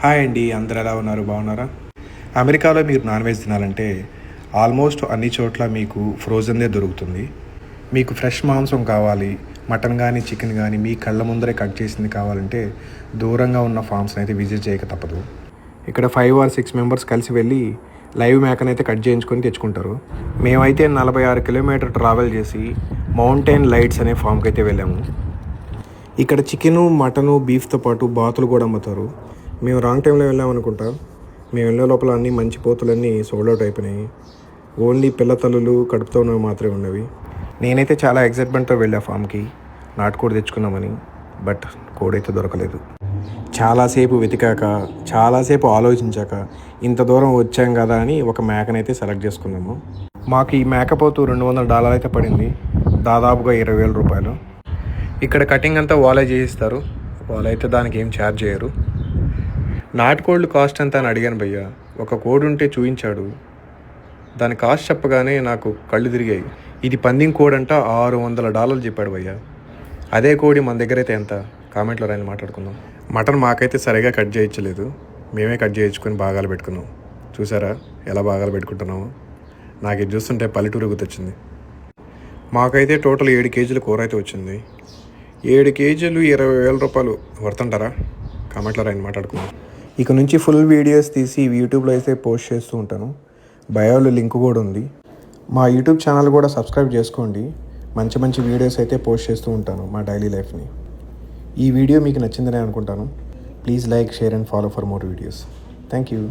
Hi అండి, అందరు ఎలా ఉన్నారు? బాగున్నారా? అమెరికాలో మీరు నాన్ వెజ్ తినాలంటే ఆల్మోస్ట్ అన్ని చోట్ల మీకు ఫ్రోజన్దే దొరుకుతుంది. మీకు ఫ్రెష్ మాంసం కావాలి, మటన్ కానీ చికెన్ కానీ మీ కళ్ళ ముందరే కట్ చేసింది కావాలంటే దూరంగా ఉన్న ఫామ్స్ని అయితే విజిట్ చేయక తప్పదు. ఇక్కడ 5 or 6 మెంబర్స్ కలిసి వెళ్ళి లైవ్ మేకనైతే కట్ చేయించుకొని తెచ్చుకుంటారు. మేమైతే 46 కిలోమీటర్ ట్రావెల్ చేసి మౌంటైన్ లైట్స్ అనే ఫామ్కి అయితే వెళ్ళాము. ఇక్కడ చికెను, మటను, బీఫ్తో పాటు బాతులు కూడా అమ్ముతారు. మేము రాంగ్ టైంలో వెళ్ళామనుకుంటా. మేము వెళ్ళే లోపల అన్నీ మంచి పోతులన్నీ సోల్డ్ అవుట్ అయిపోయినాయి. ఓన్లీ పిల్ల తల్లులు కడుపుతో ఉన్నవి మాత్రమే ఉన్నవి. నేనైతే చాలా ఎక్సైట్మెంట్తో వెళ్ళా ఫామ్కి నాటుకోడి తెచ్చుకున్నామని. బట్ కోడైతే దొరకలేదు. చాలాసేపు వెతికాక, చాలాసేపు ఆలోచించాక ఇంత దూరం వచ్చాం కదా అని ఒక మేకనైతే సెలెక్ట్ చేసుకున్నాము. మాకు ఈ మేకపోతు $200 అయితే పడింది, దాదాపుగా 20,000 రూపాయలు. ఇక్కడ కటింగ్ అంతా వాళ్ళే చేయిస్తారు. వాళ్ళైతే దానికి ఏం ఛార్జ్ చేయరు. నాటుకోళ్ళు కాస్ట్ ఎంత అని అడిగాను భయ్య. ఒక కోడి ఉంటే చూపించాడు. దాని కాస్ట్ చెప్పగానే నాకు కళ్ళు తిరిగాయి. ఇది పందిం కోడి అంట, $600 చెప్పాడు భయ్య. అదే కోడి మన దగ్గర అయితే ఎంత? కామెంట్లో రాని మాట్లాడుకుందాం. మటన్ మాకైతే సరిగా కట్ చేయించలేదు. మేమే కట్ చేయించుకొని భాగాలు పెట్టుకున్నాం. చూసారా ఎలా భాగాలు పెట్టుకుంటున్నాము? నాకు ఇది చూస్తుంటే పల్లెటూరు గుర్తొచ్చింది. మాకైతే టోటల్ 7 కేజీల కూర అయితే వచ్చింది. 7 కేజీలు 20,000 రూపాయలు వర్తంటారా? కామెంట్లో రాని మాట్లాడుకుందాం. ఇక నుంచి ఫుల్ వీడియోస్ తీసి యూట్యూబ్లో అయితే పోస్ట్ చేస్తూ ఉంటాను. బయోలో లింక్ కూడా ఉంది. మా యూట్యూబ్ ఛానల్ కూడా సబ్స్క్రైబ్ చేసుకోండి. మంచి మంచి వీడియోస్ అయితే పోస్ట్ చేస్తూ ఉంటాను మా డైలీ లైఫ్ని. ఈ వీడియో మీకు నచ్చిందని అనుకుంటాను. Please like, share and follow for more videos. Thank you.